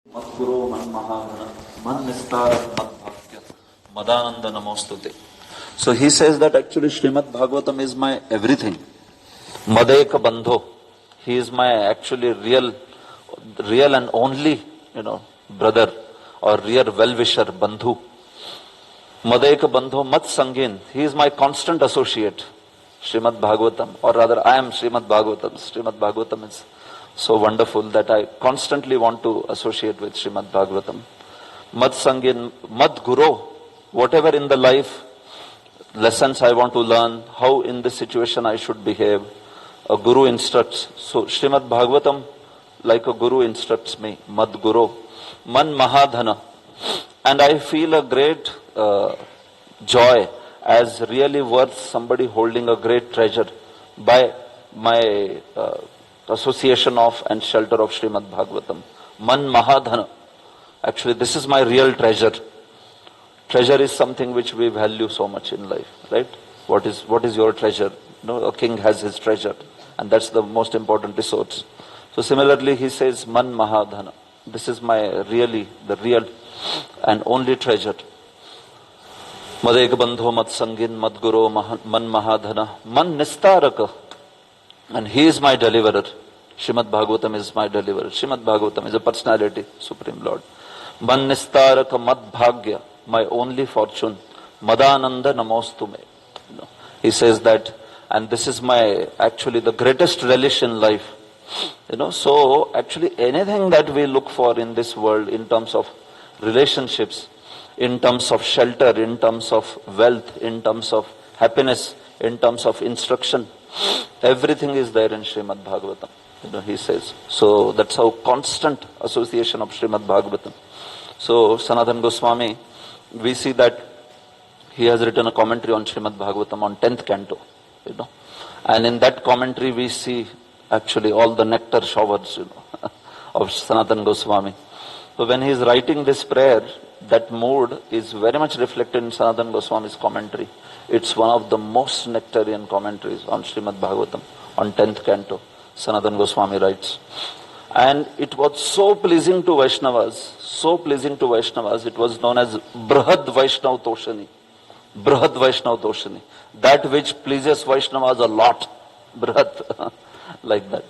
Madguru Manmahagana Mannistarat Madbhakya Madananda Namostute. So he says that actually Srimad Bhagavatam is my everything. Madeka Bandho. He is my actually real and only, brother or real well-wisher, Bandhu. Madeka Bandho Mat Sangin. He is my constant associate. Srimad Bhagavatam, or rather I am Srimad Bhagavatam. Srimad Bhagavatam is so wonderful that I constantly want to associate with Srimad Bhagavatam. Mad Sangin, Mad Guru, whatever in the life, lessons I want to learn, how in this situation I should behave, a Guru instructs. So Srimad Bhagavatam, like a Guru instructs me, Mad Guru, Man Mahadhana. And I feel a great joy as really worth somebody holding a great treasure by my association of and shelter of Srimad Bhagavatam. Man Mahadhana. Actually, this is my real treasure. Treasure is something which we value so much in life, right? What is your treasure? A king has his treasure, and that's the most important resource. So similarly, he says, Man Mahadhana. This is the real and only treasure. Madek Bandho Mad Sangin Mad Guru Man Mahadhana Man Nistaraka. And he is my deliverer. Srimad Bhagavatam is my deliverer. Srimad Bhagavatam is a personality, Supreme Lord. Man Nistaraka Mad Bhagya, my only fortune. Madananda Namostume. He says that, and this is actually the greatest relish in life. So actually anything that we look for in this world in terms of relationships, in terms of shelter, in terms of wealth, in terms of happiness, in terms of instruction, everything is there in Srimad Bhagavatam. He says. So that's how constant association of Srimad Bhagavatam. So Sanatana Goswami, we see that he has written a commentary on Srimad Bhagavatam on 10th Canto. And in that commentary we see actually all the nectar showers, of Sanatana Goswami. So when he is writing this prayer, that mood is very much reflected in Sanatana Goswami's commentary. It's one of the most nectarian commentaries on Srimad Bhagavatam, on 10th Canto. Sanatana Goswami writes. And it was so pleasing to Vaishnavas, it was known as Brahad Vaishnav Toshani. Brahad Vaishnav Toshani. That which pleases Vaishnavas a lot. Brahad. Like that.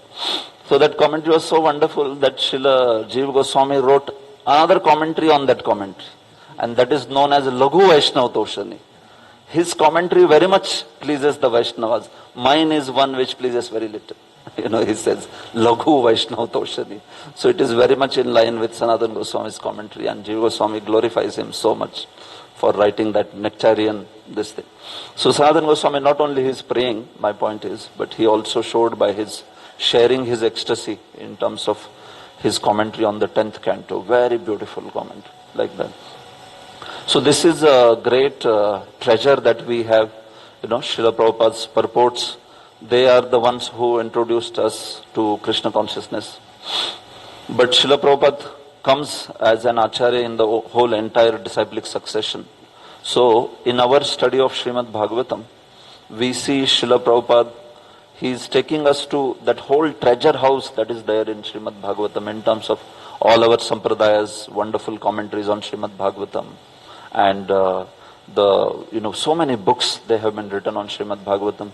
So that commentary was so wonderful that Srila Jiva Goswami wrote another commentary on that commentary. And that is known as Laghu Vaishnav Toshani. His commentary very much pleases the Vaishnavas. Mine is one which pleases very little. He says, Laghu Vaishnav Toshani. So it is very much in line with Sanatana Goswami's commentary, and Jiva Goswami glorifies him so much for writing that nectarian this thing. So Sanatana Goswami, not only his praying, my point is, but he also showed by his sharing his ecstasy in terms of his commentary on the 10th Canto. Very beautiful commentary, like that. So this is a great treasure that we have. Srila Prabhupada's purports, they are the ones who introduced us to Krishna consciousness. But Srila Prabhupada comes as an acharya in the whole entire disciplic succession. So in our study of Srimad Bhagavatam, we see Srila Prabhupada, he is taking us to that whole treasure house that is there in Srimad Bhagavatam in terms of all our sampradayas, wonderful commentaries on Srimad Bhagavatam. And so many books they have been written on Srimad Bhagavatam.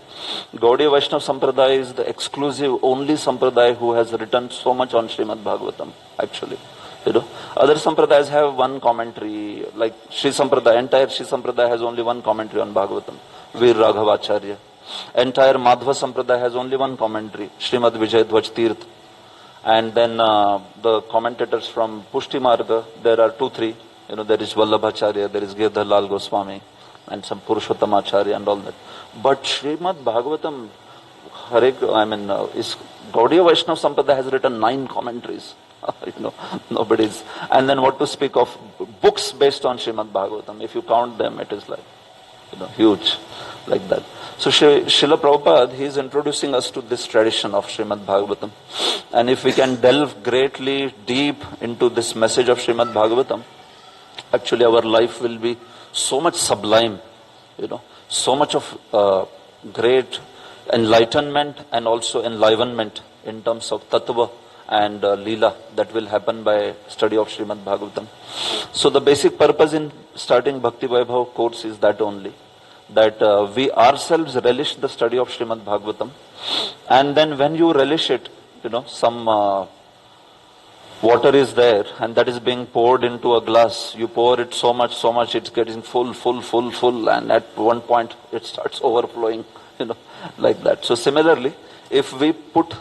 Gaudiya Vaishnava Sampradaya is the exclusive only Sampradaya who has written so much on Srimad Bhagavatam, actually. Other Sampradayas have one commentary, like Sri Sampradaya, entire Sri Sampradaya has only one commentary on Bhagavatam, Veer Raghavacharya. Entire Madhva Sampradaya has only one commentary, Srimad Vijay Dhwaj Tirth. And then the commentators from Pushti Marga, there are 2-3. There is Vallabhacharya, there is Girdhar Lal Goswami, and some Purushottamacharya and all that. But Srimad Bhagavatam, is Gaudiya Vaishnava Sampradaya has written 9 commentaries. Nobody's. And then what to speak of books based on Srimad Bhagavatam. If you count them, it is like, huge, like that. So Srila Prabhupada, he is introducing us to this tradition of Srimad Bhagavatam. And if we can delve greatly deep into this message of Srimad Bhagavatam, actually our life will be so much sublime, so much of great enlightenment and also enlivenment in terms of tattva and Leela that will happen by study of Srimad Bhagavatam. So the basic purpose in starting Bhakti Vaibhav course is that only, that we ourselves relish the study of Srimad Bhagavatam, and then when you relish it, some water is there and that is being poured into a glass. You pour it so much, it's getting full, and at one point it starts overflowing, like that. So similarly, if we put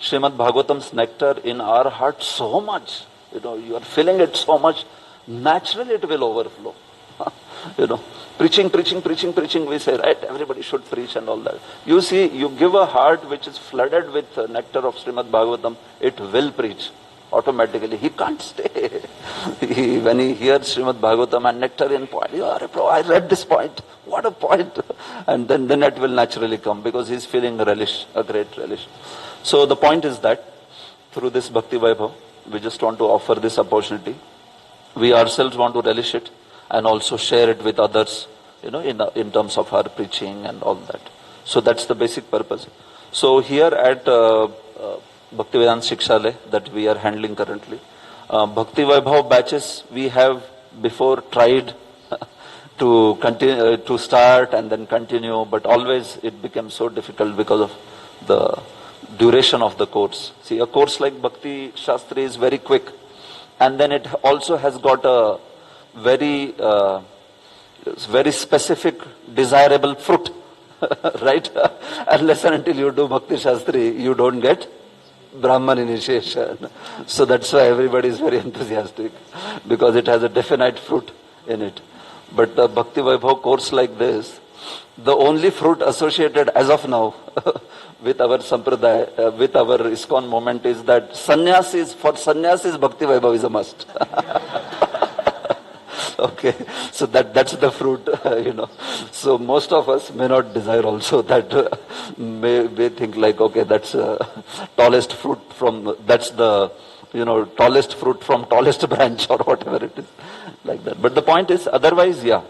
Srimad Bhagavatam's nectar in our heart so much, you are feeling it so much, naturally it will overflow. Preaching, we say, right, everybody should preach and all that. You see, you give a heart which is flooded with nectar of Srimad Bhagavatam, it will preach automatically. He can't stay. When he hears Srimad Bhagavatam and nectar in point, I read this point, what a point. And then it will naturally come, because he's feeling relish, a great relish. So the point is that through this Bhakti Vaibhav, we just want to offer this opportunity. We ourselves want to relish it and also share it with others, in terms of our preaching and all that. So that's the basic purpose. So here at Bhaktivedanta Shikshalaya that we are handling currently, Bhakti Vaibhav batches we have before tried to continue, to start and then continue, but always it became so difficult because of the duration of the course. See, a course like Bhakti Shastri is very quick, and then it also has got a very specific, desirable fruit, right? Unless and until you do Bhakti Shastri, you don't get Brahman initiation. So that's why everybody is very enthusiastic, because it has a definite fruit in it. But the Bhakti Vaibhav course like this, the only fruit associated as of now with our Sampradaya, with our ISKCON movement, is that for sannyasis, Bhakti Vaibhav is a must. Okay, so that's the fruit, So most of us may not desire also that, may think like, okay, that's tallest fruit from, that's the, tallest fruit from tallest branch or whatever it is, like that. But the point is, otherwise, yeah.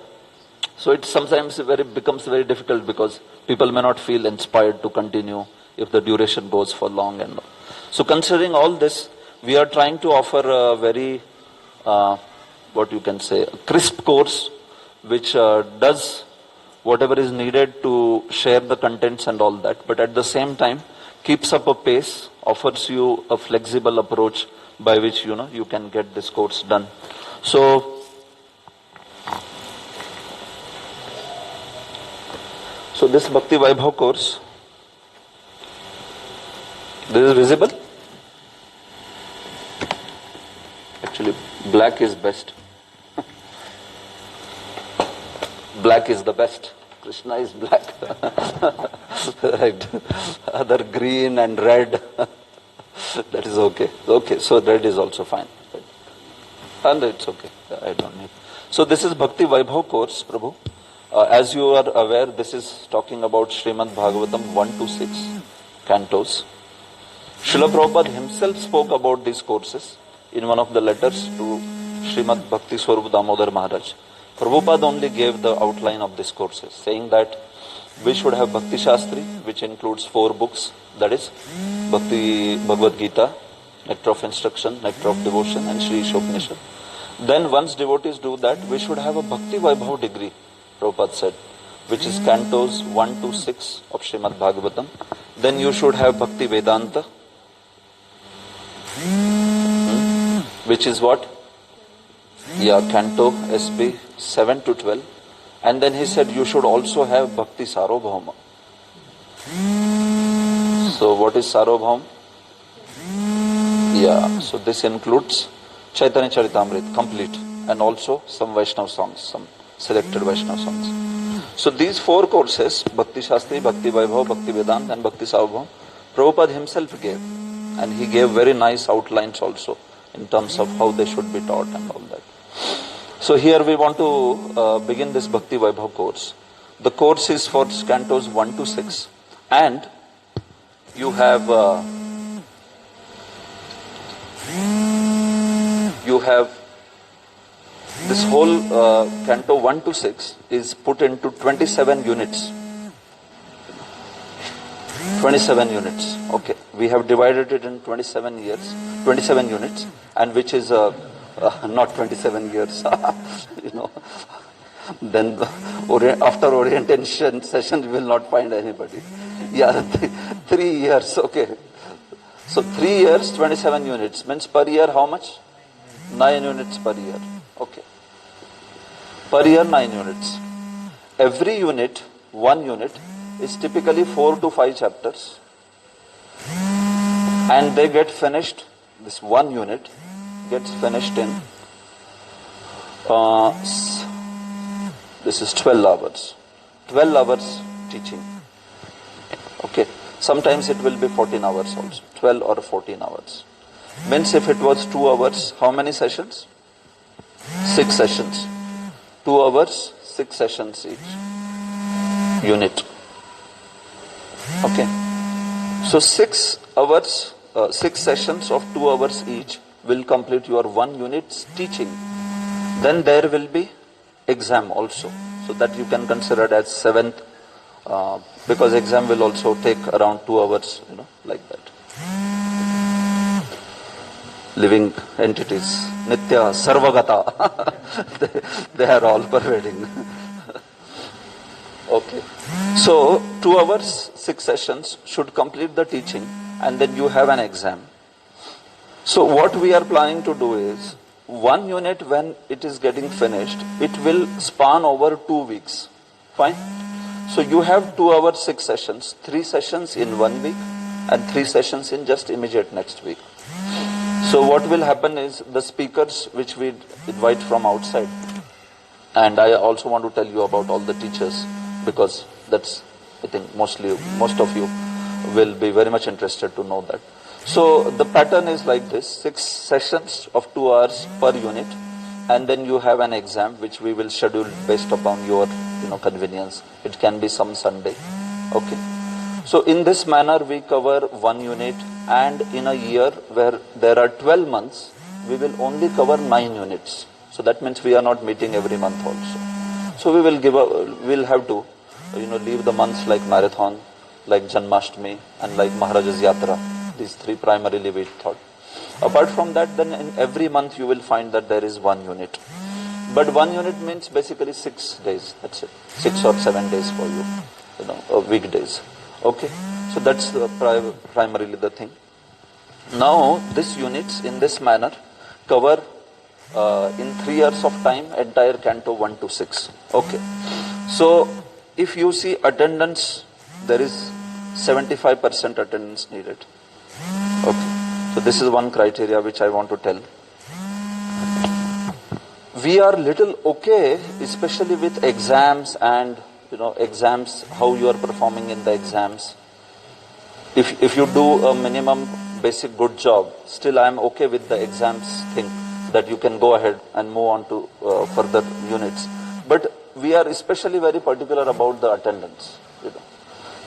So it sometimes becomes very difficult, because people may not feel inspired to continue if the duration goes for long and all. So considering all this, we are trying to offer a very, what you can say, a crisp course, which does whatever is needed to share the contents and all that, but at the same time keeps up a pace, offers you a flexible approach by which you can get this course done. So this Bhakti Vaibhav course, this is visible? Actually, black is best. Black is the best. Krishna is black. Right. Other green and red. That is okay. Okay, so red is also fine. And it's okay. I don't need. So this is Bhakti Vaibhav course, Prabhu. As you are aware, this is talking about Srimad Bhagavatam 1 to 6 cantos. Srila Prabhupada himself spoke about these courses in one of the letters to Srimad Bhakti Swarup Damodar Maharaj. Prabhupada only gave the outline of these courses, saying that we should have Bhakti Shastri, which includes 4 books, that is Bhakti Bhagavad Gita, Nectar of Instruction, Nectar of Devotion, and Sri Ishopanishad. Then once devotees do that, we should have a Bhakti Vaibhav degree, Prabhupada said, which is cantos 1 to 6 of Srimad Bhagavatam. Then you should have Bhakti Vedanta, which is what? Yeah, Canto SB 7 to 12. And then he said you should also have Bhakti Sarvabhauma. So what is Sarvabhauma? Yeah, so this includes Chaitanya Charitamrita, complete, and also some Vaishnava songs, some selected Vaishnava songs. So these 4 courses, Bhakti Shastri, Bhakti Vaibhav, Bhakti Vedanta and Bhakti Sarvabhauma, Prabhupada himself gave. And he gave very nice outlines also in terms of how they should be taught and all that. So here we want to begin this Bhakti Vaibhav course. The course is for cantos 1 to 6, and you have this whole canto 1 to 6 is put into 27 units. 27 units. Okay, we have divided it in 27 units, and which is not 27 years. you know, then after orientation session, we will not find anybody. Yeah, 3 years. Okay, so 3 years, 27 units means per year how much? 9 units per year. Okay, per year 9 units. Every unit, 1 unit, is typically 4 to 5 chapters, and they get finished. This 1 unit gets finished in this is 12 hours. 12 hours teaching. Okay, sometimes it will be 14 hours also, 12 or 14 hours. Means if it was 2 hours, how many sessions? 6 sessions. 2 hours, 6 sessions each unit. Okay, so 6 hours, 6 sessions of 2 hours each will complete your 1 unit's teaching. Then there will be exam also, so that you can consider it as 7th, because exam will also take around 2 hours, like that. Living entities, Nitya, Sarvagata, they are all pervading. Okay, so 2 hours, 6 sessions should complete the teaching, and then you have an exam. So what we are planning to do is, 1 unit when it is getting finished, it will span over 2 weeks. Fine? So you have 2 hours, 6 sessions, 3 sessions in 1 week and 3 sessions in just immediate next week. So what will happen is, the speakers which we invite from outside, and I also want to tell you about all the teachers, because that's, I think most of you will be very much interested to know that. So the pattern is like this: 6 sessions of 2 hours per unit, and then you have an exam which we will schedule based upon your convenience. It can be some Sunday. Okay. So in this manner we cover 1 unit, and in a year where there are 12 months, we will only cover 9 units. So that means we are not meeting every month also. So we will we'll have to leave the months like marathon, like Janmashtami, and like Maharaja's Yatra. These 3 primarily we thought. Apart from that, then in every month you will find that there is 1 unit. But 1 unit means basically 6 days. That's it. 6 or 7 days for you, weekdays. Okay. So that's primarily the thing. Now these units in this manner cover in 3 years of time entire Canto 1 to 6. Okay. So if you see attendance, there is 75% attendance needed. Okay. So this is one criteria which I want to tell. We are little okay, especially with exams and exams, how you are performing in the exams. If you do a minimum basic good job, still I am okay with the exams thing, that you can go ahead and move on to further units. But we are especially very particular about the attendance,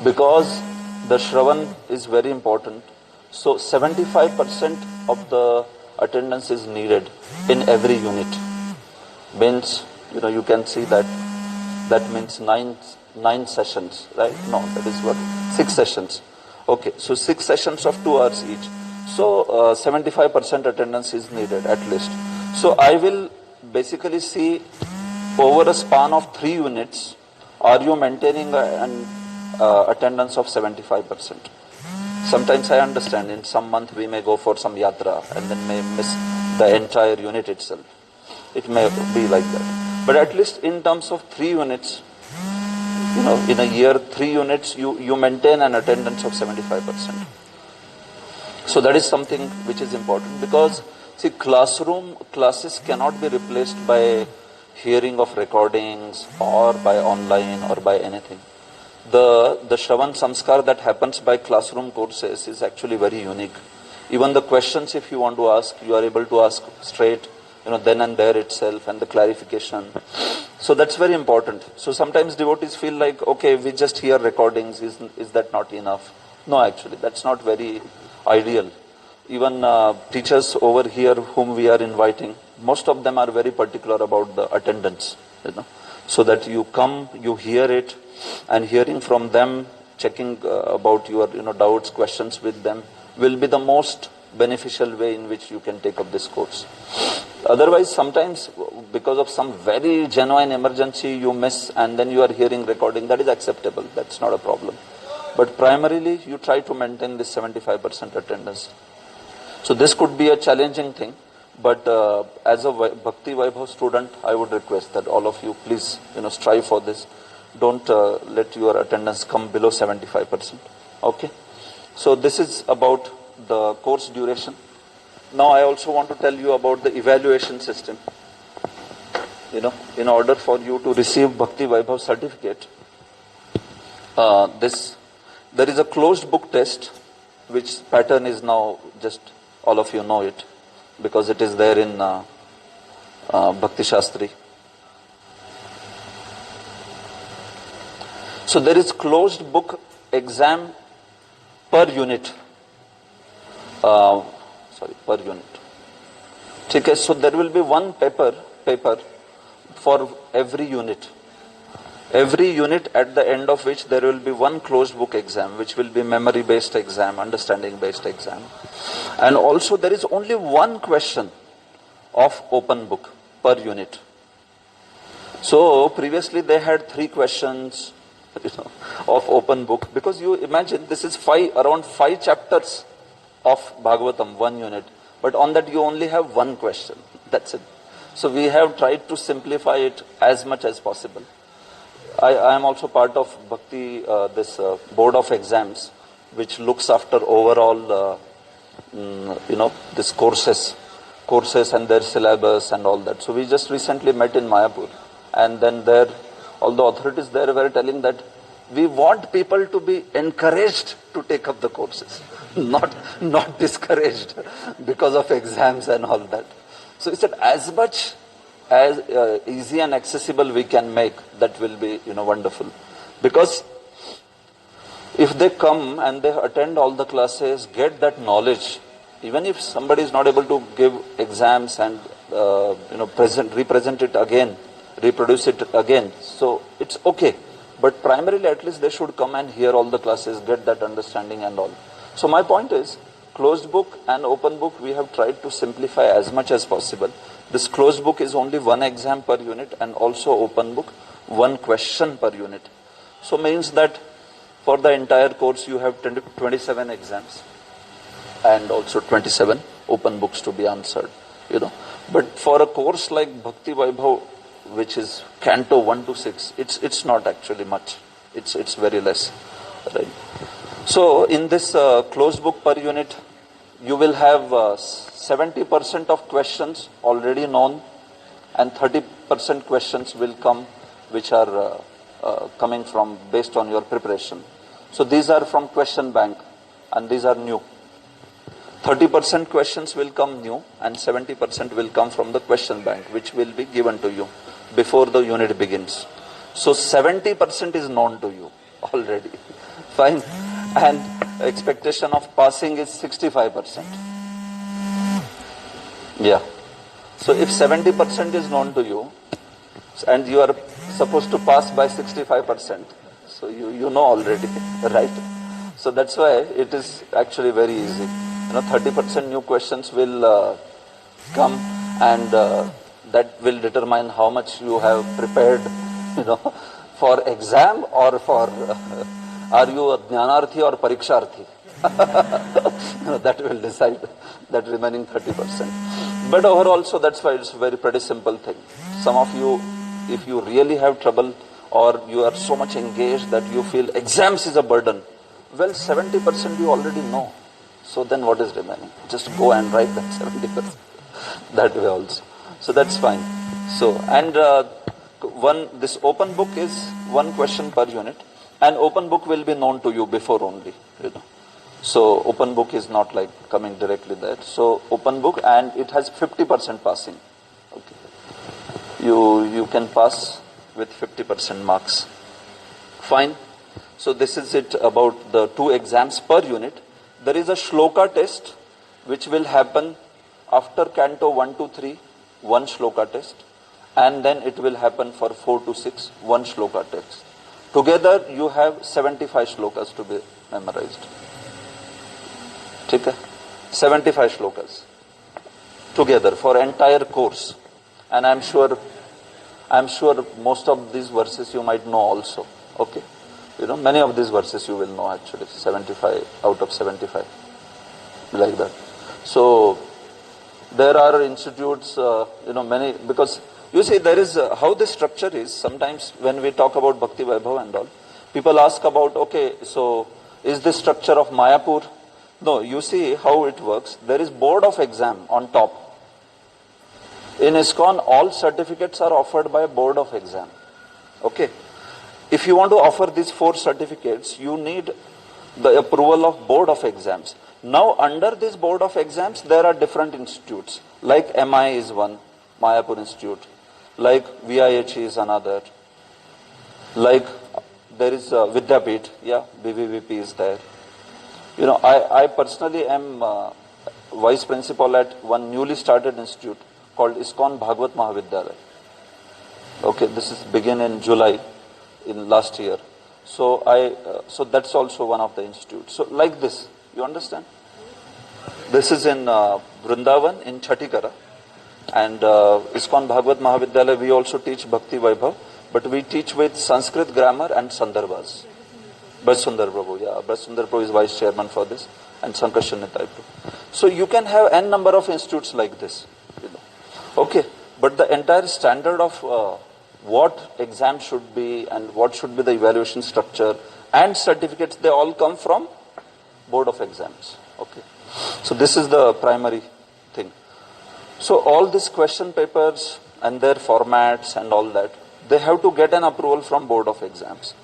because the Shravan is very important. So 75% of the attendance is needed in every unit. Means, you can see that means 9 sessions, right? No, that is what, 6 sessions. Okay, so 6 sessions of 2 hours each. So 75% attendance is needed at least. So I will basically see over a span of 3 units, are you maintaining an attendance of 75%? Sometimes I understand in some month we may go for some yatra and then may miss the entire unit itself. It may be like that. But at least in terms of 3 units, in a year, 3 units, you maintain an attendance of 75%. So that is something which is important, because see, classroom classes cannot be replaced by hearing of recordings or by online or by anything. The Shravan Samskar that happens by classroom courses is actually very unique. Even the questions, if you want to ask, you are able to ask straight, then and there itself, and the clarification. So that's very important. So sometimes devotees feel like, okay, we just hear recordings, is that not enough? No, actually, that's not very ideal. Even teachers over here whom we are inviting, most of them are very particular about the attendance, so that you come, you hear it, and hearing from them checking about your doubts, questions with them will be the most beneficial way in which you can take up this course. Otherwise, sometimes because of some very genuine emergency you miss and then you are hearing recording, that is acceptable. That's not a problem. But primarily, you try to maintain this 75% attendance. So this could be a challenging thing, but as a Bhakti Vaibhav student, I would request that all of you please, strive for this. Don't let your attendance come below 75%. Okay? So this is about the course duration. Now I also want to tell you about the evaluation system. In order for you to receive Bhakti Vaibhav certificate, there is a closed book test, which pattern is now just all of you know it, because it is there in Bhakti Shastri. So there is closed book exam per unit. Per unit. Okay, so there will be one paper for every unit. Every unit, at the end of which there will be one closed book exam, which will be memory based exam, understanding based exam. And also there is only one question of open book per unit. So previously they had 3 questions of open book, because you imagine this is around 5 chapters of Bhagavatam, 1 unit, but on that you only have 1 question. That's it. So we have tried to simplify it as much as possible. I am also part of Bhakti, this board of exams, which looks after overall, this courses and their syllabus and all that. So we just recently met in Mayapur, and then all the authorities there were telling that we want people to be encouraged to take up the courses, not discouraged because of exams and all that. So he said, as much as easy and accessible we can make, that will be wonderful. Because if they come and they attend all the classes, get that knowledge, even if somebody is not able to give exams and represent it again, reproduce it again, so it's okay. But primarily, at least they should come and hear all the classes, get that understanding and all. So my point is, closed book and open book, we have tried to simplify as much as possible. This closed book is only 1 exam per unit, and also open book 1 question per unit. So means that for the entire course you have 27 exams and also 27 open books to be answered. But for a course like Bhakti Vaibhav, which is Canto 1 to 6, it's not actually much. It's very less, right? So in this closed book per unit, you will have 70% of questions already known, and 30% questions will come, which are coming from based on your preparation. So these are from question bank, and these are new. 30% questions will come new, and 70% will come from the question bank, which will be given to you before the unit begins. So 70% is known to you already. Fine. And expectation of passing is 65%. Yeah. So if 70% is known to you, and you are supposed to pass by 65%, so you know already, right? So that's why it is actually very easy. 30% new questions will come, and that will determine how much you have prepared, for exam or for, are you a jnanarthi or pariksharthi? That will decide that remaining 30%. But overall, so that's why it's a pretty simple thing. Some of you, if you really have trouble, or you are so much engaged that you feel exams is a burden, well, 70% you already know. So then what is remaining? Just go and write that 70%. That way also. So that's fine. So, and this open book is 1 question per unit, and open book will be known to you before only. So open book is not like coming directly there. So open book, and it has 50% passing. Okay. You can pass with 50% marks. Fine. So this is it about the 2 exams per unit. There is a shloka test which will happen after Canto 1 to 3, 1 shloka test, and then it will happen for 4 to 6, 1 shloka test. Together you have 75 shlokas to be memorized. Okay? 75 shlokas together for entire course. And I'm sure most of these verses you might know also. Okay? Many of these verses you will know actually. 75 out of 75. Like that. So, there are institutes, many, because you see there is, how this structure is, sometimes when we talk about Bhakti Vaibhav and all, people ask about, okay, so is this structure of Mayapur? No, you see how it works. There is board of exam on top. In ISKCON, all certificates are offered by board of exam. Okay. If you want to offer these 4 certificates, you need the approval of board of exams. Now, under this board of exams, there are different institutes. Like MI is one, Mayapur Institute. Like VIH is another. Like there is Vidyapit, BVVP is there. I personally am vice principal at one newly started institute called ISKCON Bhagwat Mahavidyalaya. Okay, this is begin in July in last year. So so that's also one of the institutes. So like this, you understand? This is in Vrindavan in Chatikara, and ISKCON Bhagwat Mahavidyalaya we also teach Bhakti Vaibhav, but we teach with Sanskrit grammar and Sandarbhas. Brajsundar Prabhu, Brajsundar Prabhu is vice chairman for this, and Sankarshan Nitai Prabhu. So you can have n number of institutes like this. Okay, but the entire standard of what exam should be and what should be the evaluation structure and certificates, they all come from board of exams. Okay, so this is the primary thing. So all these question papers and their formats and all that, they have to get an approval from board of exams.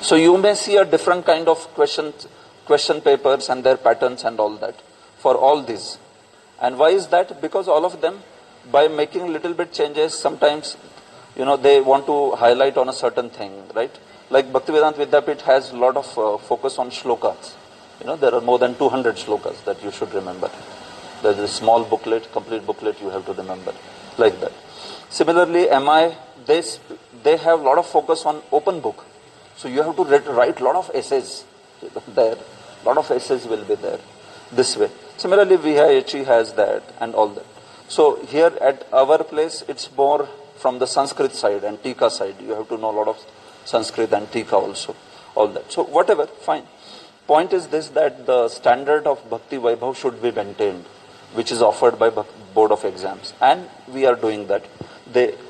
So you may see a different kind of question papers and their patterns and all that for all these. And why is that? Because all of them, by making little bit changes, sometimes they want to highlight on a certain thing, right? Like Bhaktivedanta Vidyapit has a lot of focus on shlokas. There are more than 200 shlokas that you should remember. There's a small booklet, complete booklet you have to remember, like that. Similarly, MI, they have a lot of focus on open book. So you have to write a lot of essays there. A lot of essays will be there this way. Similarly, VIHE has that and all that. So here at our place, it's more from the Sanskrit side and Tika side. You have to know a lot of Sanskrit and Tika also. All that. So whatever, fine. Point is this, that the standard of Bhakti Vaibhav should be maintained, which is offered by Board of Exams. And we are doing that.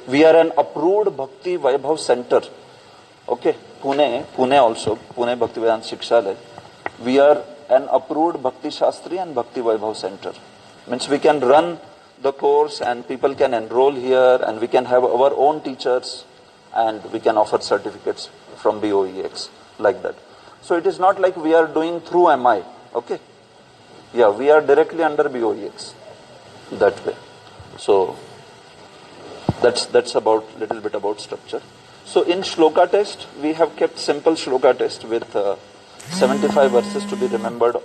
We are an approved Bhakti Vaibhav center. Okay, Pune also, Pune Bhakti Vedanta Shikshalaya. We are an approved Bhakti Shastri and Bhakti Vaibhav center. Means we can run the course and people can enroll here and we can have our own teachers and we can offer certificates from BOEX, like that. So it is not like we are doing through MI, okay? Yeah, we are directly under BOEX, that way. So that's about little bit about structure. So in Shloka test, we have kept simple Shloka test with 75 verses to be remembered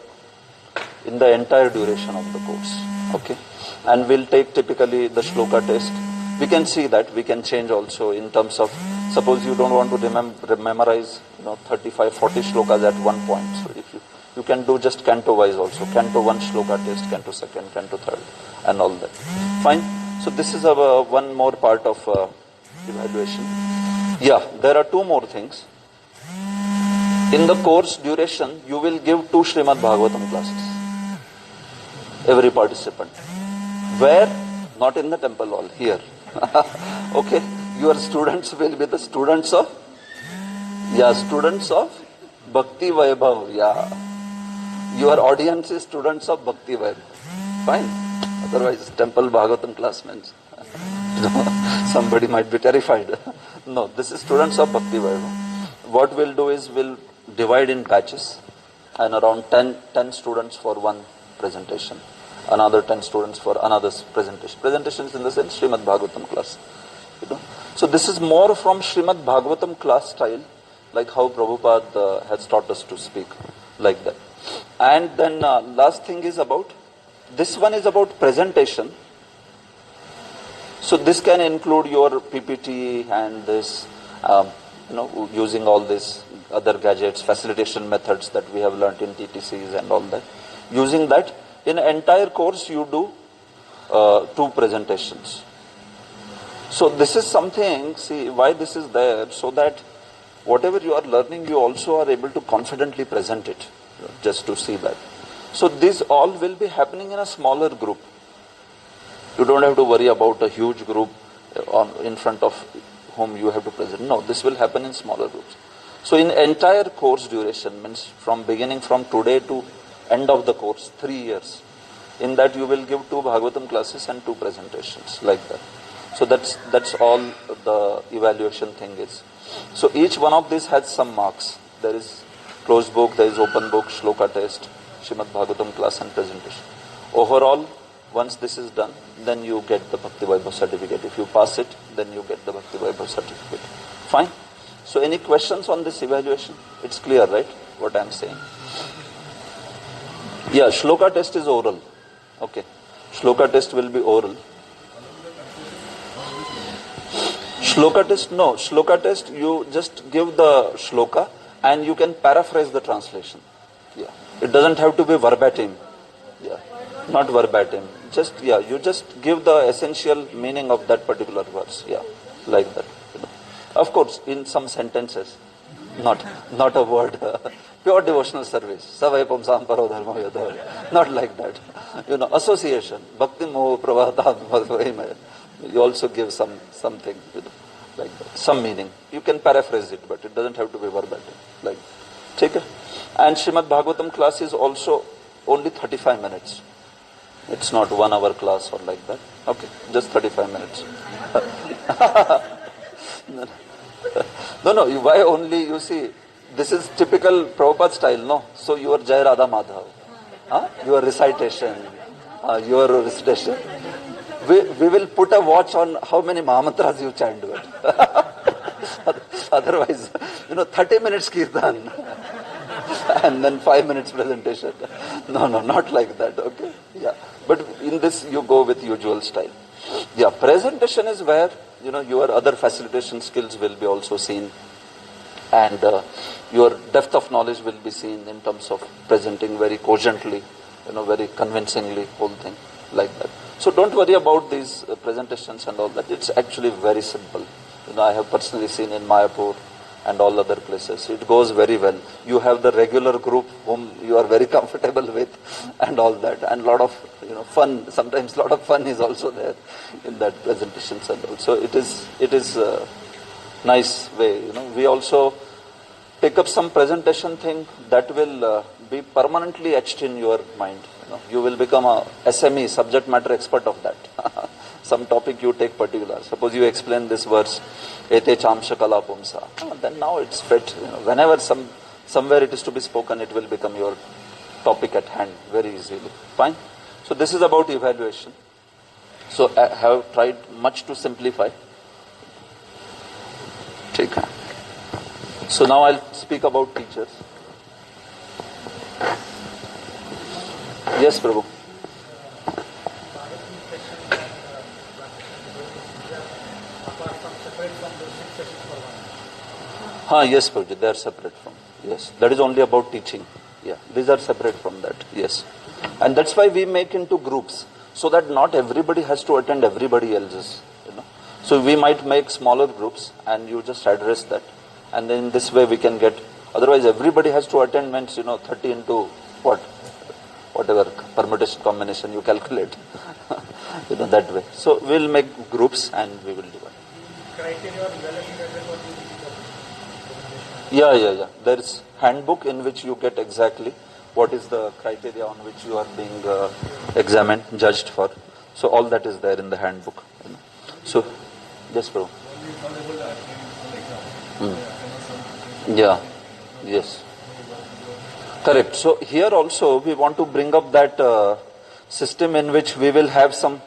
in the entire duration of the course, okay? And we'll take typically the Shloka test. We can see that, we can change also in terms of, suppose you don't want to memorize 35, 40 shlokas at one point. So if you can do just Canto wise also. Canto 1 Shloka test, Canto 2nd, Canto 3rd and all that. Fine. So this is our one more part of evaluation. Yeah, there are two more things. In the course duration, you will give 2 Srimad Bhagavatam classes. Every participant. Where? Not in the temple hall, here. Okay, your students will be the students of, students of Bhakti Vaibhav, Your audience is students of Bhakti Vaibhav. Fine. Otherwise, temple Bhagavatam class means somebody might be terrified. No, this is students of Bhakti Vaibhav. What we'll do is we'll divide in batches and around 10 students for one presentation. Another 10 students for another presentation. Presentation is in the sense Srimad Bhagavatam class. So this is more from Srimad Bhagavatam class style, like how Prabhupada has taught us to speak, like that. And then last thing is about, this one is about presentation. So this can include your PPT and this. using all these other gadgets, facilitation methods that we have learnt in TTCs and all that. Using that, in entire course you do 2 presentations. So this is something, see why this is there, so that whatever you are learning, you also are able to confidently present it, just to see that. So this all will be happening in a smaller group. You don't have to worry about a huge group in front of whom you have to present. No, this will happen in smaller groups. So in entire course duration, means from beginning from today to end of the course, 3 years, in that you will give 2 Bhagavatam classes and 2 presentations, like that. So that's all the evaluation thing is. So each one of these has some marks. There is closed book, there is open book, shloka test, Srimad Bhagavatam class and presentation. Overall, once this is done, then you get the Bhakti Vaibhav certificate. If you pass it, then you get the Bhakti Vaibhav certificate. Fine. So any questions on this evaluation? It's clear, right, what I am saying? Yeah, shloka test is oral. Okay. Shloka test will be oral. Shloka test, no. Shloka test, you just give the shloka and you can paraphrase the translation. Yeah. It doesn't have to be verbatim. Yeah. Not verbatim. Just, yeah, you just give the essential meaning of that particular verse. Yeah. Like that. Of course, in some sentences. Not a word. Pure devotional service. Savaipam samparo dharma yadha. Not like that. Association. Bhakti moho pravata. You also give something, like that. Some meaning. You can paraphrase it, but it doesn't have to be verbatim. Like, take it. And Srimad Bhagavatam class is also only 35 minutes. It's not 1 hour class or like that. Okay, just 35 minutes. No, why only, you see, this is typical Prabhupada style, no? So your Jai Radha Madhav, your recitation, we will put a watch on how many Mahamantras you chant. Otherwise, 30 minutes kirtan and then 5 minutes presentation. No, not like that, okay? Yeah. But in this, you go with usual style. Yeah, presentation is where, your other facilitation skills will be also seen. And your depth of knowledge will be seen in terms of presenting very cogently, very convincingly, whole thing, like that. So don't worry about these presentations and all that. It's actually very simple. I have personally seen in Mayapur and all other places. It goes very well. You have the regular group whom you are very comfortable with and all that. And a lot of fun. Sometimes a lot of fun is also there in that presentations and all. So it is a nice way. We also pick up some presentation thing that will be permanently etched in your mind. You will become a SME, subject matter expert of that. Some topic you take particular. Suppose you explain this verse, Ete chamsha kala pumsa. Then now it's fit. Whenever somewhere it is to be spoken, it will become your topic at hand very easily. Fine. So this is about evaluation. So I have tried much to simplify. Take. So now I'll speak about teachers. Yes, Prabhu. Yes, Prabhu. They are separate from. Yes, that is only about teaching. Yeah, these are separate from that. Yes, and that's why we make into groups, so that not everybody has to attend everybody else's. So we might make smaller groups, and you just address that, and then this way we can get. Otherwise, everybody has to attend means 30 into what. Whatever permutation combination you calculate, that way. So we'll make groups and we will divide. Criteria or Yeah. There is handbook in which you get exactly what is the criteria on which you are being examined, judged for. So all that is there in the handbook. So, yes, bro. Yeah. Yes. Correct. So here also we want to bring up that system in which we will have some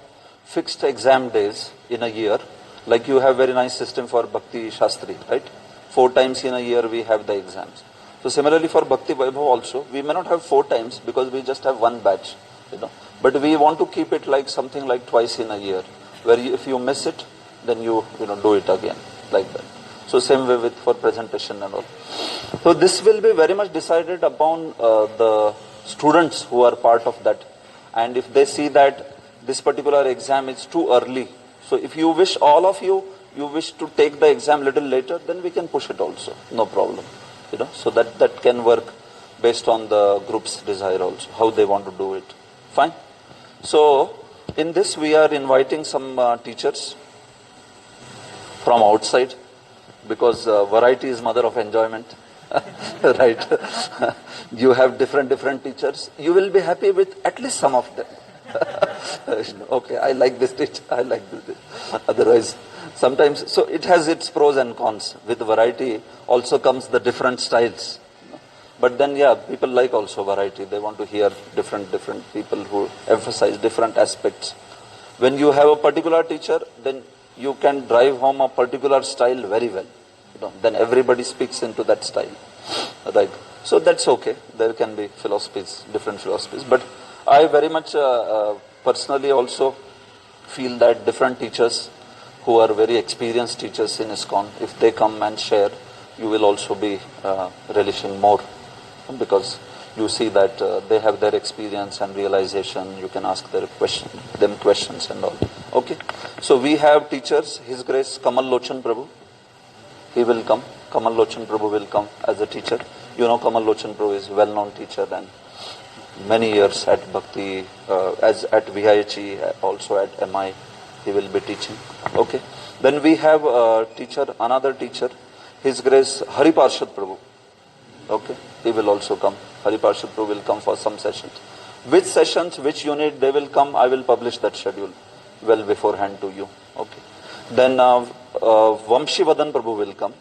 fixed exam days in a year. Like you have very nice system for Bhakti Shastri, right? 4 times in a year we have the exams. So similarly for Bhakti Vaibhav also, we may not have 4 times because we just have 1 batch, But we want to keep it like something like twice in a year, where if you miss it, then you do it again, like that. So same way with for presentation and all. So this will be very much decided upon the students who are part of that. And if they see that this particular exam is too early, so if you wish, all of you wish to take the exam little later, then we can push it also, no problem. So that can work based on the group's desire also, how they want to do it. Fine. So in this we are inviting some teachers from outside, because variety is mother of enjoyment. Right? You have different teachers. You will be happy with at least some of them. Okay, I like this teacher, I like this teacher. Otherwise, sometimes, so it has its pros and cons. With variety also comes the different styles. But then, yeah, people like also variety. They want to hear different people who emphasize different aspects. When you have a particular teacher, then you can drive home a particular style very well. Then everybody speaks into that style. Right? So that's okay. There can be philosophies, different philosophies. But I very much personally also feel that different teachers who are very experienced teachers in ISKCON, if they come and share, you will also be relishing more, because you see that they have their experience and realization. You can ask them questions and all. Okay. So we have teachers, His Grace Kamal Lochan Prabhu. He will come. Kamal Lochan Prabhu will come as a teacher. Kamal Lochan Prabhu is a well-known teacher, and many years at Bhakti, as at VIHE, also at MI, he will be teaching. Okay. Then we have another teacher, His Grace Hari Parshad Prabhu. Okay. He will also come. Hari Parshad Prabhu will come for some sessions. Which sessions, which unit they will come, I will publish that schedule well beforehand to you. Okay. Then Vamshivadan Prabhu will come.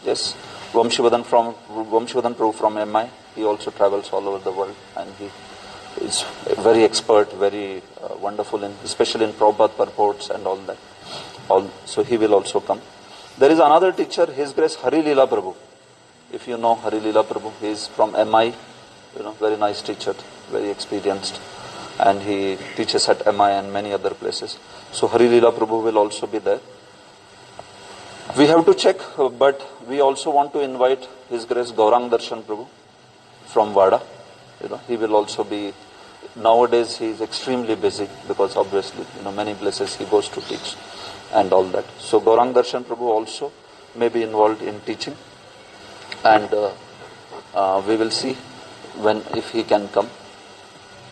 Yes. Vamshivadan Prabhu from MI. He also travels all over the world, and he is very expert, very wonderful, especially in Prabhupada purports and all that. So he will also come. There is another teacher, His Grace Hari Leela Prabhu. If you know Hari Leela Prabhu, he is from MI, very nice teacher, very experienced, and he teaches at MI and many other places. So Hari Leela Prabhu will also be there. We have to check, but we also want to invite His Grace Gaurang Darshan Prabhu from Vada. He will also be, nowadays he is extremely busy, because obviously, many places he goes to teach and all that. So Gaurang Darshan Prabhu also may be involved in teaching, and we will see if he can come.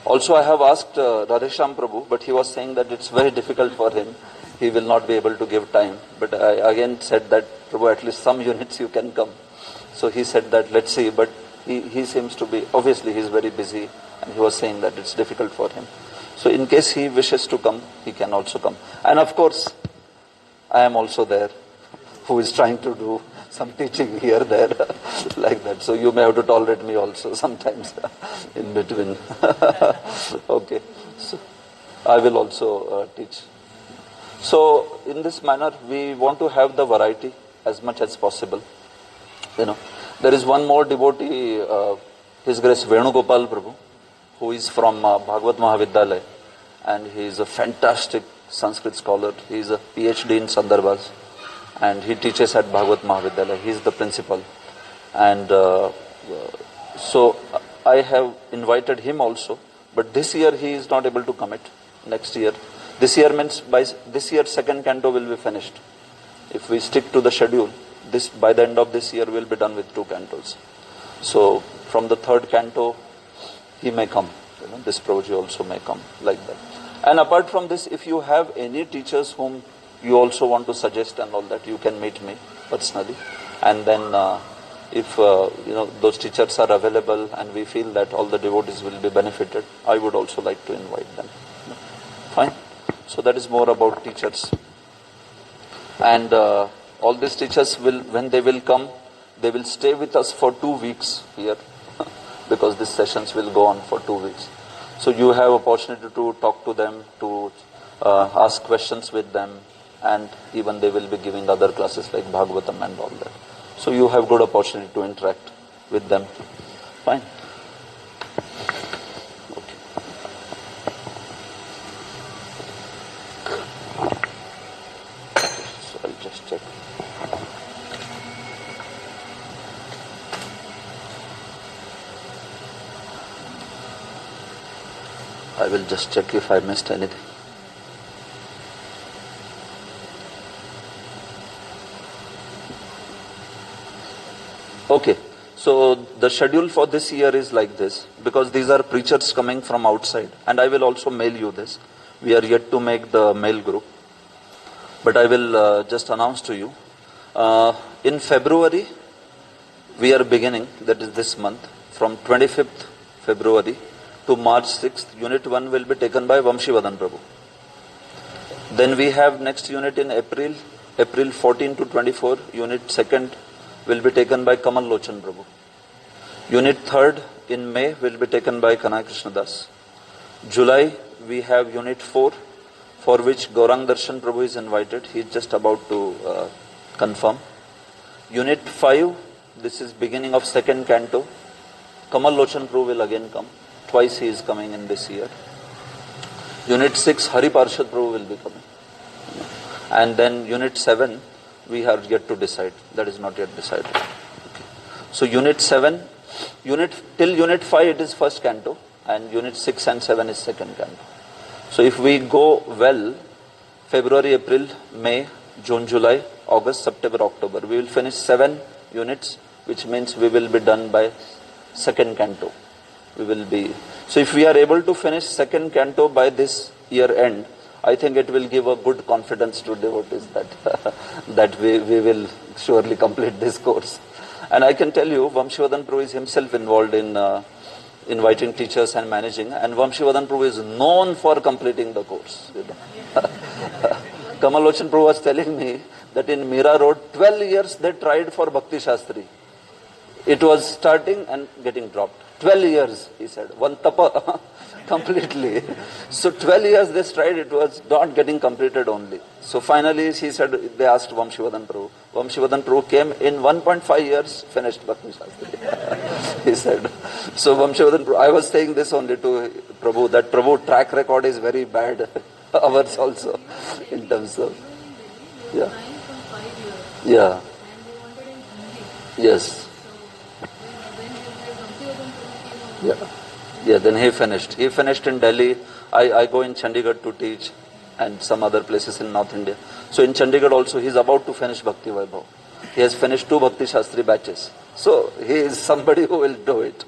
Also, I have asked Radhesham Prabhu, but he was saying that it's very difficult for him. He will not be able to give time. But I again said that, Prabhu, at least some units you can come. So he said that, let's see. But he seems to be, obviously he is very busy, and he was saying that it's difficult for him. So in case he wishes to come, he can also come. And of course, I am also there, who is trying to do some teaching here, there, like that. So you may have to tolerate me also sometimes in between. Okay. So I will also teach. So in this manner, we want to have the variety as much as possible. There is one more devotee, His Grace Venugopal Prabhu, who is from Bhagavad Mahavidyalaya, and he is a fantastic Sanskrit scholar. He is a PhD in Sandarbhas, and he teaches at Bhagavad Mahavidyalaya. He is the principal. And so I have invited him also, but this year he is not able to commit. Next year. This year means by this year second canto will be finished. If we stick to the schedule, by the end of this year we will be done with 2 cantos. So from the 3rd canto he may come. This Prabhuji also may come, like that. And apart from this, if you have any teachers whom you also want to suggest and all that, you can meet me personally. And then if those teachers are available and we feel that all the devotees will be benefited, I would also like to invite them. Fine. So that is more about teachers. And all these teachers will, when they will come, they will stay with us for 2 weeks here, because these sessions will go on for 2 weeks. So you have opportunity to talk to them, to ask questions with them, and even they will be giving other classes like Bhagavatam and all that. So you have good opportunity to interact with them. Fine. So I'll just check. I will just check if I missed anything. Okay, so the schedule for this year is like this, because these are preachers coming from outside, and I will also mail you this. We are yet to make the mail group, but I will just announce to you. In February, we are beginning, that is this month, from 25th February to March 6th, Unit 1 will be taken by Vamshivadan Prabhu. Then we have next unit in April 14 to 24, Unit 2nd will be taken by Kamal Lochan Prabhu. Unit 3rd in May will be taken by Kanai Krishna Das. July, we have Unit 4, for which Gaurang Darshan Prabhu is invited. He is just about to confirm. Unit 5, this is beginning of second canto. Kamal Lochan Prabhu will again come. Twice he is coming in this year. Unit 6, Hari Parshad Prabhu will be coming. And then Unit 7, we are yet to decide. That is not yet decided. Okay. So Unit 7, till Unit 5 it is first canto, and Unit 6 and 7 is second canto. So if we go well, February, April, May, June, July, August, September, October, we will finish 7 units, which means we will be done by second canto. So if we are able to finish second canto by this year end, I think it will give a good confidence to devotees that we will surely complete this course. And I can tell you, Vamshivadan Prabhu is himself involved in inviting teachers and managing, and Vamshivadan Prabhu is known for completing the course. Kamal Lochan Prabhu was telling me that in Mira Road, 12 years they tried for Bhakti Shastri. It was starting and getting dropped. 12 years, he said. One tapa completely. So 12 years they tried, it was not getting completed only. So finally, he said, they asked Vamshivadan Prabhu. Vamshivadan Prabhu came in 1.5 years, finished Bhakti Shastri. He said. So Vamshivadan Prabhu, I was saying this only to Prabhu, that Prabhu track record is very bad. Ours also, in terms of, yeah. Yeah. Yes. Yeah, then he finished. He finished in Delhi. I go in Chandigarh to teach, and some other places in North India. So in Chandigarh also, he is about to finish Bhakti Vaibhav. He has finished 2 Bhakti Shastri batches. So he is somebody who will do it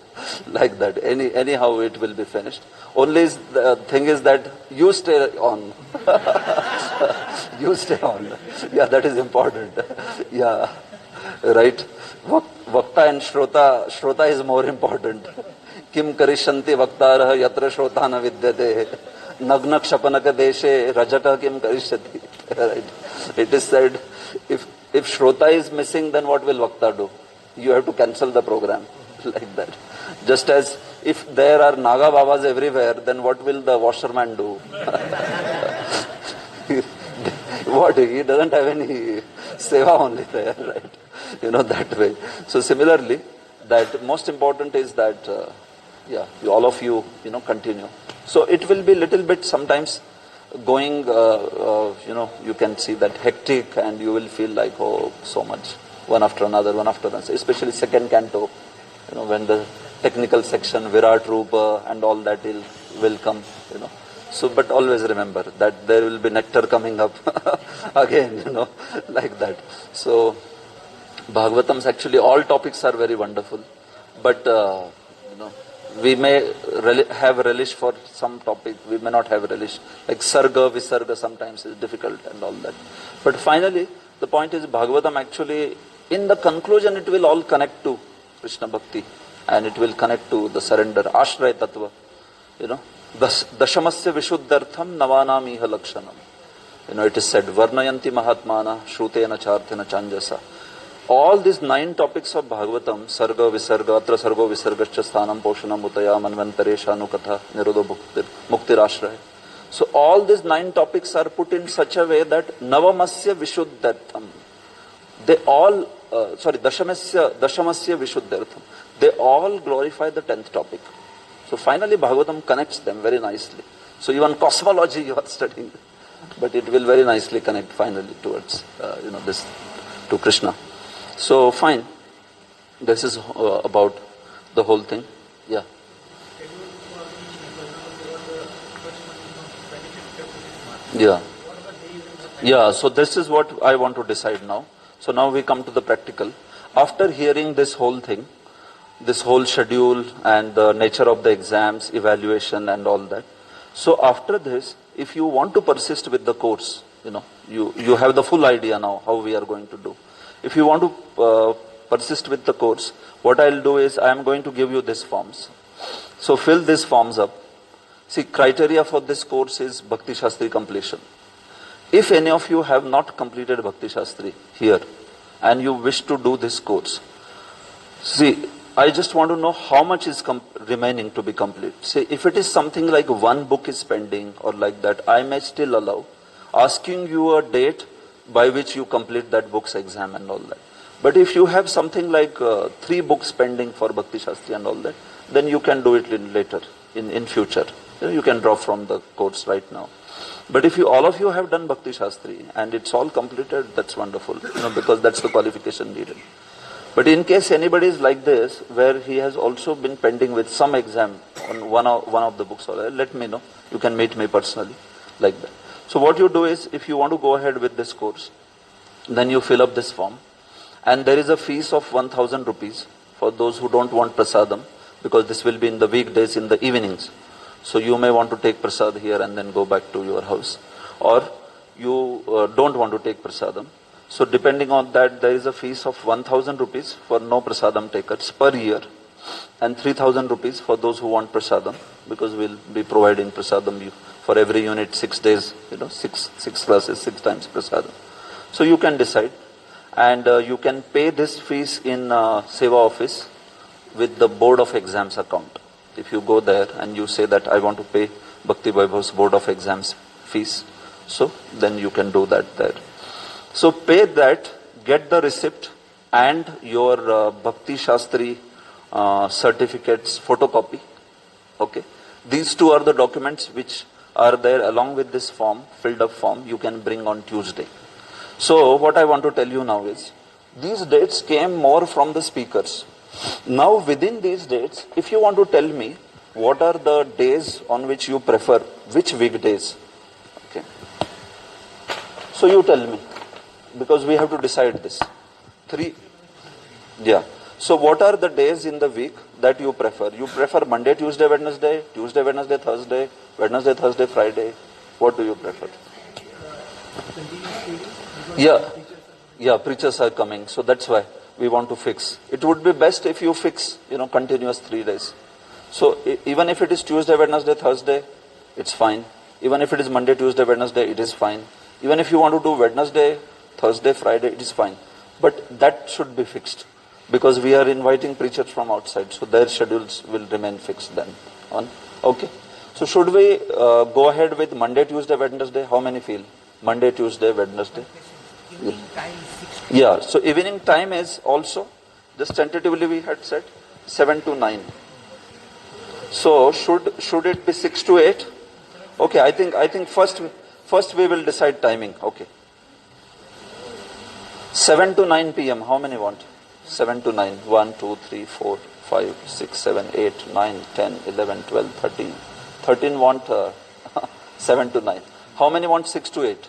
like that. Anyhow, it will be finished. Only the thing is that you stay on. You stay on. Yeah, that is important. Yeah, right. Vakta and Shrota is more important. Kim karishanti vaktarah yatra shrota na vidyate nagna kshapanaka deshe rajaka kim karishati. Right. It is said, if Shrota is missing, then what will Vakta do? You have to cancel the program. Like that. Just as if there are Naga Babas everywhere, then what will the washerman do? What? He doesn't have any seva only there, right? That way. So similarly, that most important is that, all of you, continue. So it will be little bit sometimes going, you can see that hectic, and you will feel like, oh, so much, one after another, especially second canto, when the technical section, Virat Rupa and all that will come, So, but always remember that there will be nectar coming up again, like that. So, Bhagavatams, actually all topics are very wonderful, but, we may have relish for some topic, we may not have relish. Like Sarga, Visarga sometimes is difficult and all that. But finally, the point is Bhagavatam actually, in the conclusion, it will all connect to Krishna Bhakti, and it will connect to the surrender, Ashraya Tattva, Dashamasya Vishuddhartham Navanam Iha Lakshanam. It is said, Varnayanti Mahatmana Shrutena Charthena Chanjasa. All these 9 topics of Bhagavatam, Sarga, Visarga, Atra Sargo Visargascha Sthanam Poshanam Utaya Manvantaresha Anukatha Nirodho Muktirashraya. So all these 9 topics are put in such a way that Navamasya Vishuddhartham. They all, Dashamasya Vishuddhartham. They all glorify the 10th topic. So finally Bhagavatam connects them very nicely. So even cosmology you are studying, but it will very nicely connect finally towards, this, to Krishna. So fine, this is about the whole thing. Yeah. Yeah. Yeah, so this is what I want to decide now. So now we come to the practical. After hearing this whole thing, this whole schedule and the nature of the exams, evaluation and all that. So after this, if you want to persist with the course, you have the full idea now how we are going to do. If you want to persist with the course, what I'll do is I am going to give you these forms. So fill these forms up. See, criteria for this course is Bhakti Shastri completion. If any of you have not completed Bhakti Shastri here and you wish to do this course, see, I just want to know how much is remaining to be complete. Say, if it is something like one book is pending or like that, I may still allow asking you a date by which you complete that book's exam and all that. But if you have something like 3 books pending for Bhakti Shastri and all that, then you can do it later, in future. You can drop from the course right now. But if all of you have done Bhakti Shastri and it's all completed, that's wonderful, because that's the qualification needed. But in case anybody is like this, where he has also been pending with some exam on one of the books, let me know. You can meet me personally, like that. So what you do is, if you want to go ahead with this course, then you fill up this form. And there is a fees of 1,000 rupees for those who don't want prasadam, because this will be in the weekdays in the evenings. So you may want to take prasad here and then go back to your house. Or you don't want to take prasadam. So depending on that, there is a fees of 1,000 rupees for no prasadam takers per year. And 3,000 rupees for those who want prasadam, because we'll be providing prasadam for every unit 6 days, 6 classes, 6 times prasadam. So you can decide. And you can pay this fees in Seva office with the Board of Exams account. If you go there and you say that I want to pay Bhakti Vaibhav's Board of Exams fees, so then you can do that there. So pay that, get the receipt and your Bhakti Shastri certificates photocopy. Okay. These 2 are the documents which are there along with this form, filled up form, you can bring on Tuesday. So what I want to tell you now is, these dates came more from the speakers. Now within these dates, if you want to tell me what are the days on which you prefer, which weekdays, okay. So you tell me, because we have to decide this. 3, yeah. So what are the days in the week that you prefer? You prefer Monday, Tuesday, Wednesday, Thursday, Wednesday, Thursday, Friday? What do you prefer? Yeah, preachers are coming, so that's why we want to fix. It would be best if you fix, continuous 3 days. So even if it is Tuesday, Wednesday, Thursday, it's fine. Even if it is Monday, Tuesday, Wednesday, it is fine. Even if you want to do Wednesday, Thursday, Friday, it is fine. But that should be fixed, because we are inviting preachers from outside, so their schedules will remain fixed then. Okay. So should we go ahead with Monday, Tuesday, Wednesday? How many feel? Monday, Tuesday, Wednesday? Yeah, so evening time is also, just tentatively we had said, 7 to 9. So should it be 6 to 8? Okay, I think first we will decide timing. Okay. 7 to 9 p.m. How many want? 7 to 9. 1, 2, 3, 4, 5, 6, 7, 8, 9, 10, 11, 12, 13. 13 want 7 to 9. How many want 6 to 8?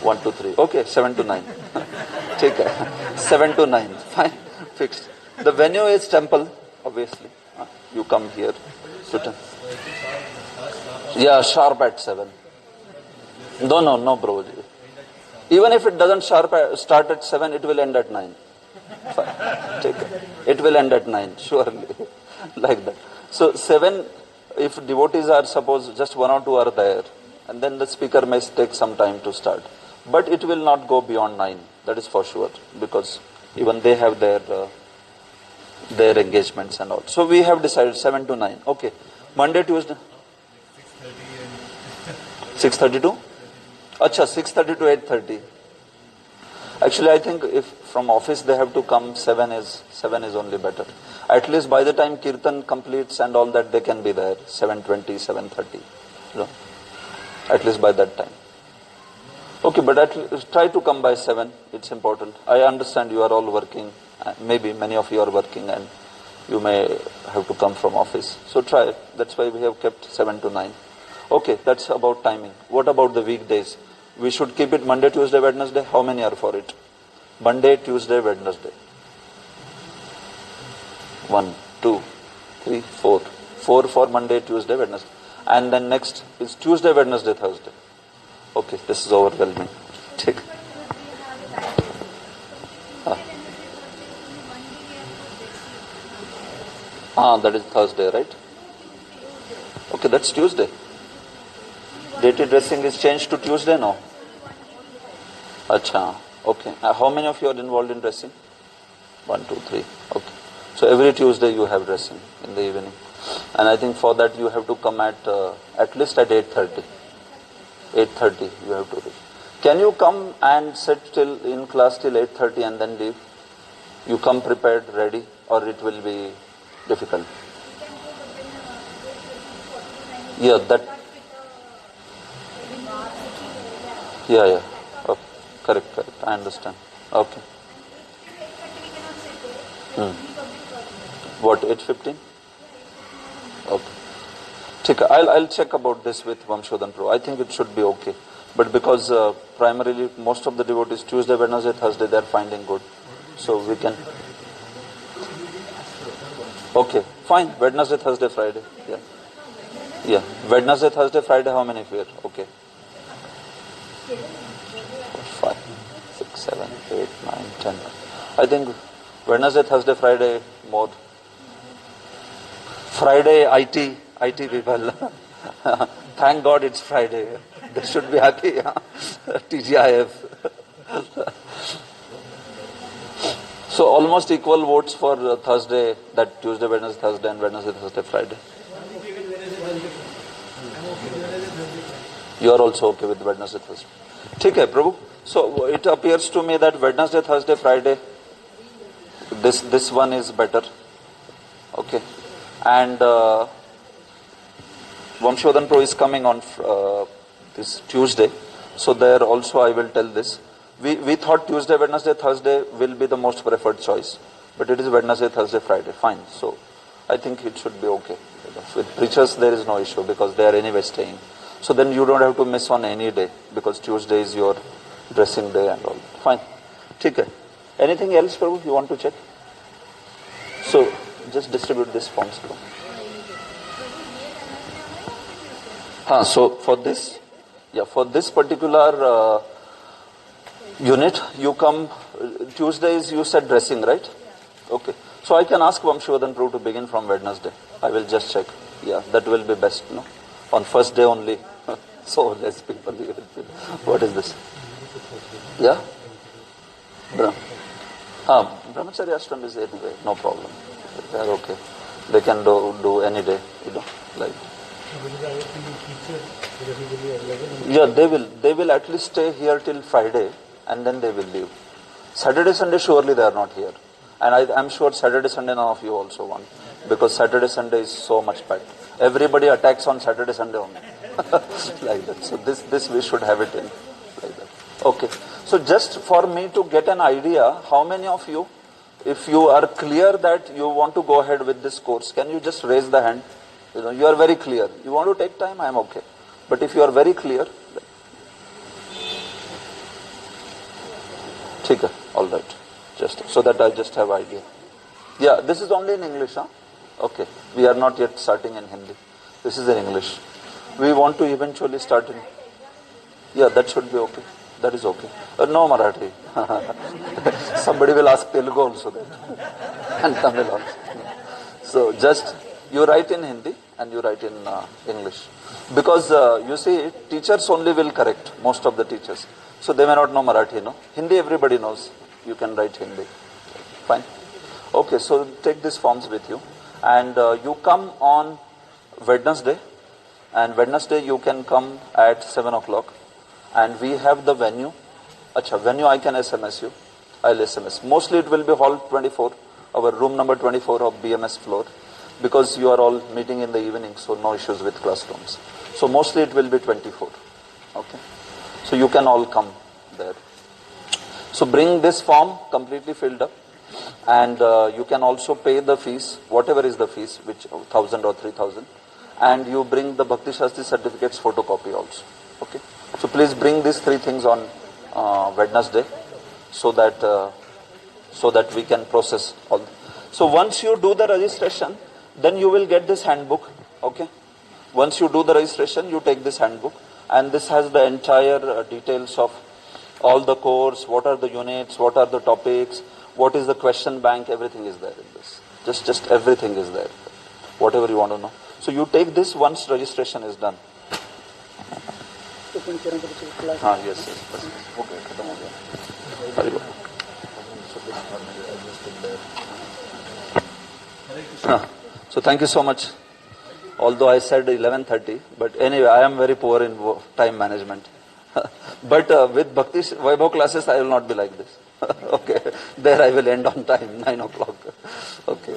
1, 2, 3. Okay, 7 to 9. Take care. 7 to 9. Fine. Fixed. The venue is temple, obviously. You come here. Yeah, sharp at 7. No, bro. Even if it doesn't start at 7, it will end at 9. Fine. Take care. It will end at 9, surely. Like that. So 7, if devotees are, suppose, just 1 or 2 are there, and then the speaker may take some time to start. But it will not go beyond 9, that is for sure, because even they have their engagements and all. So we have decided 7 to 9. Okay. Monday, Tuesday. 6:30 to? Acha, 6:30 to 8:30. Actually, I think if from office they have to come, 7 is only better. At least by the time Kirtan completes and all that, they can be there. 7:20, 7:30. At least by that time. Okay, but try to come by 7. It's important. I understand you are all working. Maybe many of you are working and you may have to come from office. So try. That's why we have kept 7 to 9. Okay, that's about timing. What about the weekdays? We should keep it Monday, Tuesday, Wednesday. How many are for it? Monday, Tuesday, Wednesday. 1, 2, 3, 4. 4 for Monday, Tuesday, Wednesday. And then next is Tuesday, Wednesday, Thursday. Okay, this is overwhelming. Take. That is Thursday, right? Okay, that's Tuesday. Dated dressing is changed to Tuesday now. Acha. Okay. How many of you are involved in dressing? 1, 2, 3. Okay. So every Tuesday you have dressing in the evening. And I think for that you have to come at least at 8:30. 8:30 you have to reach. Can you come and sit till in class till 8:30 and then leave? You come prepared, ready, or it will be difficult? Yeah, that. Yeah. Okay. Correct. I understand. Okay. What, 8:15? Okay. I'll check about this with Vamshodhan Pro. I think it should be okay. But because primarily most of the devotees Tuesday, Wednesday, Thursday they are finding good. So we can. Okay, fine. Wednesday, Thursday, Friday. Yeah. Wednesday, Thursday, Friday, how many here? Okay. 5, 6, 7, 8, 9, 10. I think Wednesday, Thursday, Friday more. Friday, IT people. Thank God it's Friday. They should be happy. TGIF. So almost equal votes for Thursday, that Tuesday, Wednesday, Thursday, and Wednesday, Thursday, Friday. You are also okay with Wednesday, Thursday. Okay, Prabhu. So it appears to me that Wednesday, Thursday, Friday, this one is better. Okay. And Vamshodhan Pro is coming on this Tuesday. So there also I will tell this. We thought Tuesday, Wednesday, Thursday will be the most preferred choice. But it is Wednesday, Thursday, Friday. Fine. So I think it should be okay. With preachers there is no issue because they are anyway staying. So then you don't have to miss on any day because Tuesday is your dressing day and all. Fine. Okay. Anything else, Prabhu, you want to check? So just distribute this forms. So for this particular unit, you come Tuesdays. You said dressing, right? Okay. So I can ask Vamshodhan Prabhu to begin from Wednesday. I will just check. Yeah, that will be best. No, on first day only. So less people. What is this? Yeah. Brahmacharya Ashram is anyway. No problem. They are okay. They can do any day. Like. Yeah, they will at least stay here till Friday and then they will leave. Saturday, Sunday surely they are not here. And I'm sure Saturday, Sunday none of you also want. Because Saturday, Sunday is so much packed. Everybody attacks on Saturday, Sunday only. Like that. So this we should have it in. Like that. Okay. So just for me to get an idea, how many of you, if you are clear that you want to go ahead with this course, can you just raise the hand? You are very clear. You want to take time, I am okay. But if you are very clear, okay, all right. Just so that I just have idea. Yeah, this is only in English, huh? Okay. We are not yet starting in Hindi. This is in English. We want to eventually start in. Yeah, that should be okay. That is okay. No Marathi. Somebody will ask Telugu also then. And Tamil also. So just you write in Hindi and you write in English. Because you see, teachers only will correct, most of the teachers. So they may not know Marathi, no? Hindi everybody knows. You can write Hindi. Fine. Okay, so take these forms with you. And you come on Wednesday. And Wednesday you can come at 7 o'clock. And we have the venue. Venue I can SMS you. I'll SMS. Mostly it will be hall 24. Our room number 24 of BMS floor. Because you are all meeting in the evening, so no issues with classrooms. So mostly it will be 24. Okay. So you can all come there. So bring this form completely filled up. And you can also pay the fees, whatever is the fees, which 1,000 or 3,000. and you bring the Bhakti Shastri certificates photocopy also. Okay. So please bring these 3 things on Wednesday, so that we can process all. So once you do the registration, then you will get this handbook. Okay. Once you do the registration, you take this handbook, and this has the entire details of all the course, what are the units, what are the topics, what is the question bank, everything is there in this. Just everything is there, whatever you want to know. So you take this once registration is done. Yes. Okay. Very good. So thank you so much. Although I said 11:30, but anyway, I am very poor in time management. But with Bhakti Vaibhav classes, I will not be like this. Okay, there I will end on time, 9 o'clock. Okay.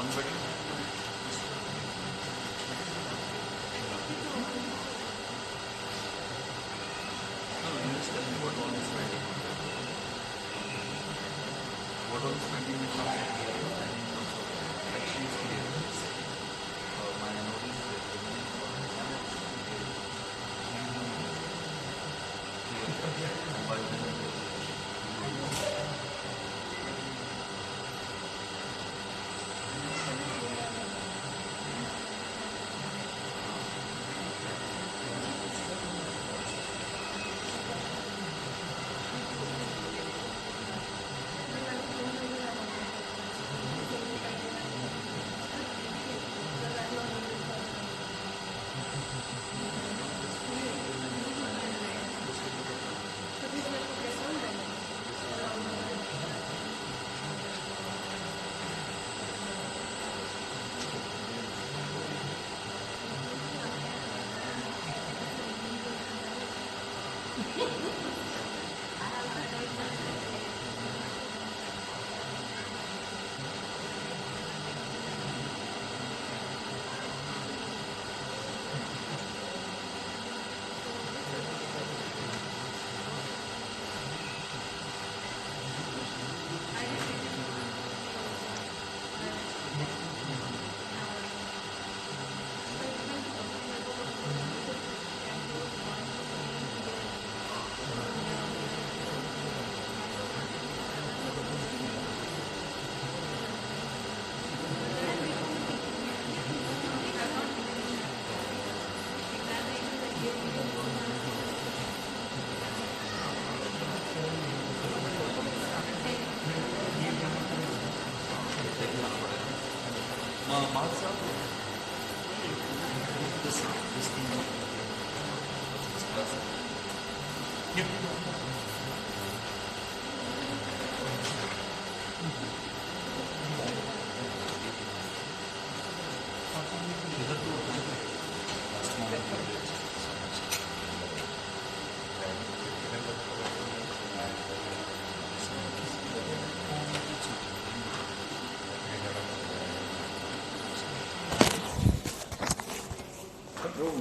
1 second.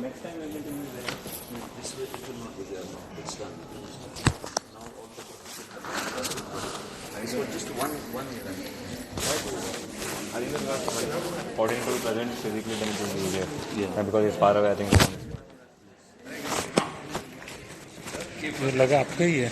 Next time I will do that. This way it will not be there. It's done. Now all the It's for just one year. According to present physically, then it will be easier. Yeah. And because it's far away, I think. ये लगा आपका ही है